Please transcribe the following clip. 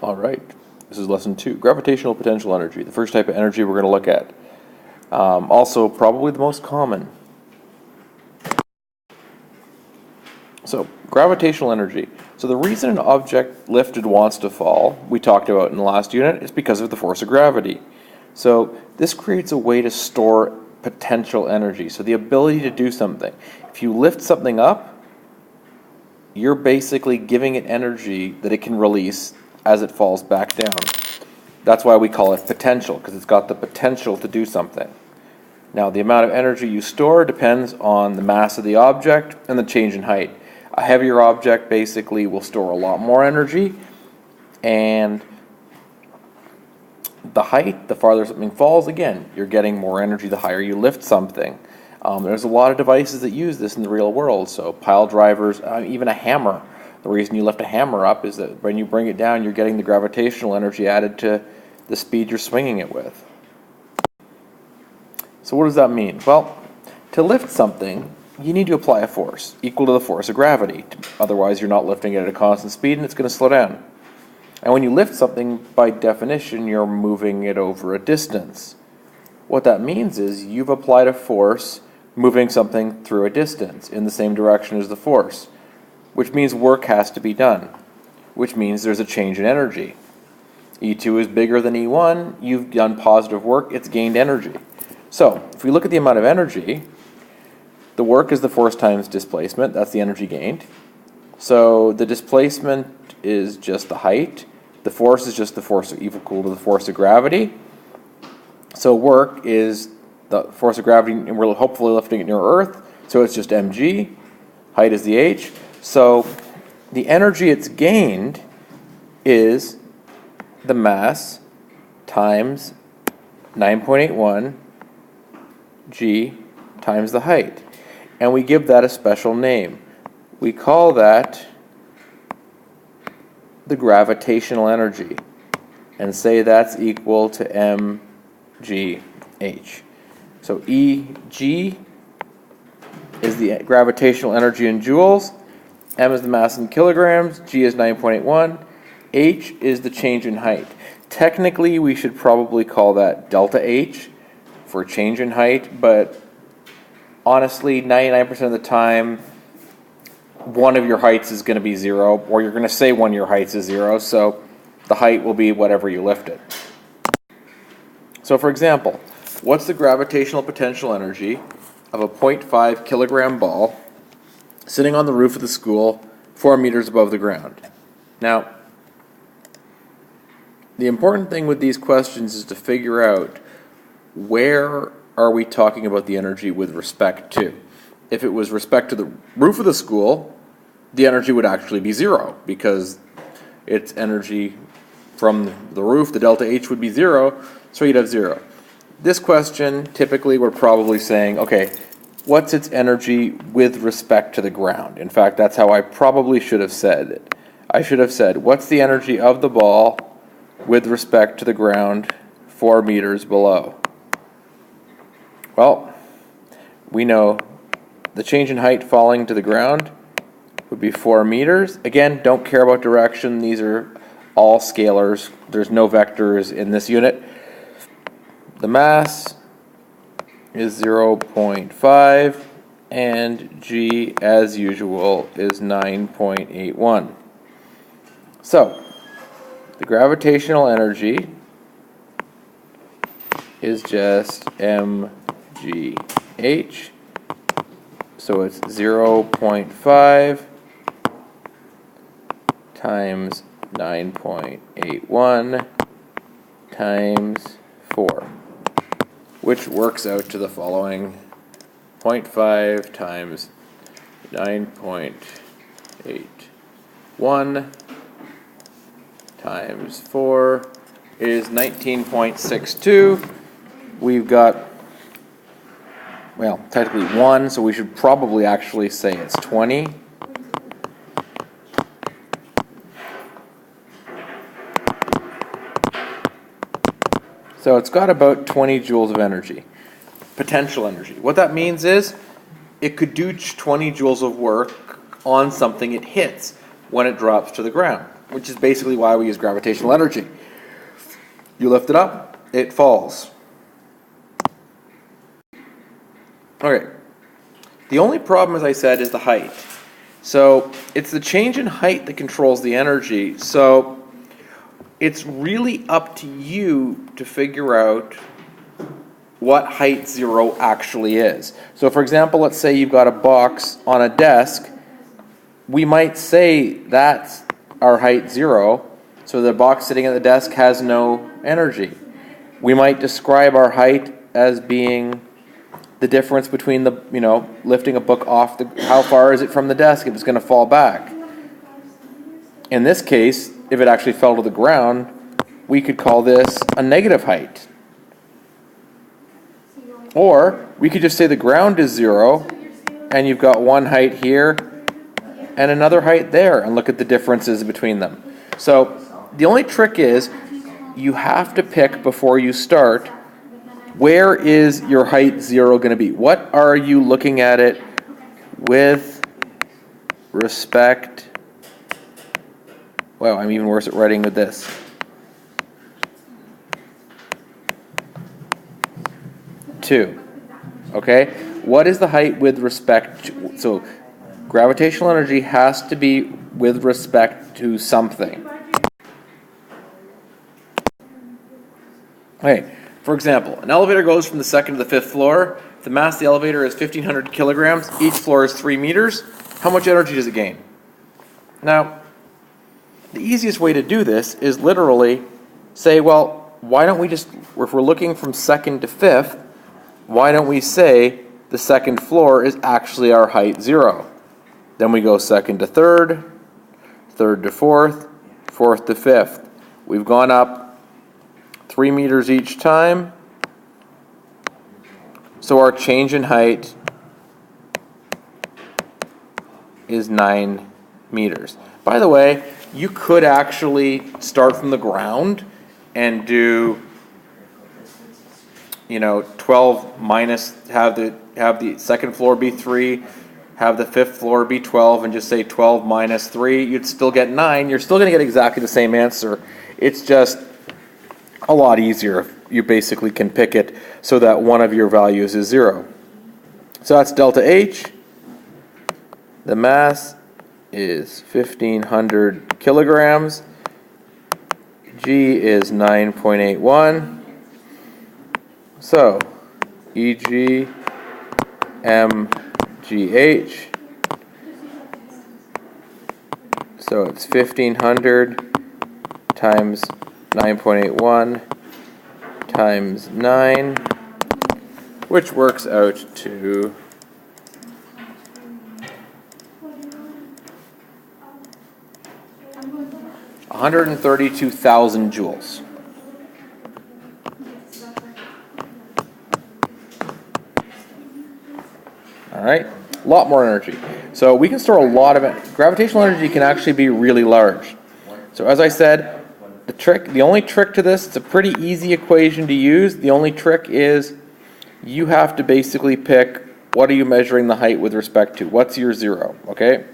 All right, this is lesson 2, gravitational potential energy, the first type of energy we're going to look at. Also, probably the most common. So, gravitational energy. So the reason an object lifted wants to fall, we talked about in the last unit, is because of the force of gravity. So this creates a way to store potential energy, so the ability to do something. If you lift something up, you're basically giving it energy that it can release as it falls back down. That's why we call it potential, because it's got the potential to do something. Now, the amount of energy you store depends on the mass of the object and the change in height. A heavier object basically will store a lot more energy, and the height, the farther something falls, again, you're getting more energy the higher you lift something. There's a lot of devices that use this in the real world, so pile drivers, even a hammer. The reason you lift a hammer up is that when you bring it down, you're getting the gravitational energy added to the speed you're swinging it with. So what does that mean? Well, to lift something, you need to apply a force equal to the force of gravity. Otherwise, you're not lifting it at a constant speed and it's going to slow down. And when you lift something, by definition, you're moving it over a distance. What that means is you've applied a force moving something through a distance in the same direction as the force, which means work has to be done, which means there's a change in energy. E2 is bigger than E1, you've done positive work, it's gained energy. So, if we look at the amount of energy, the work is the force times displacement, that's the energy gained. So the displacement is just the height, the force is just the force equal to the force of gravity. So work is the force of gravity, and we're hopefully lifting it near Earth, so it's just mg, height is the h. So the energy it's gained is the mass times 9.81 g times the height. And we give that a special name. We call that the gravitational energy, and say that's equal to mgh. So Eg is the gravitational energy in joules, m is the mass in kilograms, g is 9.81, h is the change in height. Technically, we should probably call that delta h for change in height, but honestly, 99% of the time, one of your heights is going to be 0, or you're going to say one of your heights is 0, so the height will be whatever you lift it. So for example, what's the gravitational potential energy of a 0.5 kilogram ball sitting on the roof of the school 4 meters above the ground? Now, the important thing with these questions is to figure out where are we talking about the energy with respect to. If it was respect to the roof of the school, the energy would actually be 0, because its energy from the roof, the delta H, would be 0, so you'd have 0. This question, typically we're probably saying, okay, what's its energy with respect to the ground? In fact, that's how I probably should have said it. I should have said, what's the energy of the ball with respect to the ground 4 meters below? Well, we know the change in height falling to the ground would be 4 meters. Again, don't care about direction. These are all scalars. There's no vectors in this unit. The mass is 0.5, and g, as usual, is 9.81. So, the gravitational energy is just mgh. So it's 0.5 times 9.81 times 4, which works out to the following: 0.5 times 9.81 times 4 is 19.62. We've got, well, technically 1, so we should probably actually say it's 20. So it's got about 20 joules of energy, potential energy. What that means is it could do 20 joules of work on something it hits when it drops to the ground. which is basically why we use gravitational energy. You lift it up, it falls. Okay. The only problem, as I said, is the height. So it's the change in height that controls the energy. So it's really up to you to figure out what height 0 actually is. So for example, let's say you've got a box on a desk. We might say that's our height 0, so the box sitting at the desk has no energy. We might describe our height as being the difference between the, lifting a book off how far is it from the desk if it's going to fall back. In this case, if it actually fell to the ground, we could call this a negative height. Or we could just say the ground is 0, and you've got one height here and another height there, and look at the differences between them. So the only trick is you have to pick before you start, where is your height 0 going to be? What are you looking at it with respect? Wow, I'm even worse at writing with this. To. Okay? What is the height with respect to? So gravitational energy has to be with respect to something. Okay. For example, an elevator goes from the second to the fifth floor. The mass of the elevator is 1,500 kilograms. Each floor is 3 meters. How much energy does it gain? Now, the easiest way to do this is literally say, well, why don't we just, if we're looking from second to fifth, why don't we say the second floor is actually our height 0? Then we go second to third, third to fourth, fourth to fifth. We've gone up 3 meters each time. So our change in height is 9 meters. By the way, you could actually start from the ground and do 12 minus, have the second floor be 3, have the fifth floor be 12, and just say 12 minus 3. You'd still get 9. You're still going to get exactly the same answer. It's just a lot easier if you basically can pick it so that one of your values is 0. So that's delta H. The mass is 1,500 kilograms. G is 9.81. So EG mgh. So it's 1,500 times 9.81 times 9, which works out to 132,000 joules. All right, a lot more energy. So we can store a lot of it. Gravitational energy can actually be really large. So as I said, the only trick to this, it's a pretty easy equation to use. The only trick is you have to basically pick, what are you measuring the height with respect to? What's your 0, okay?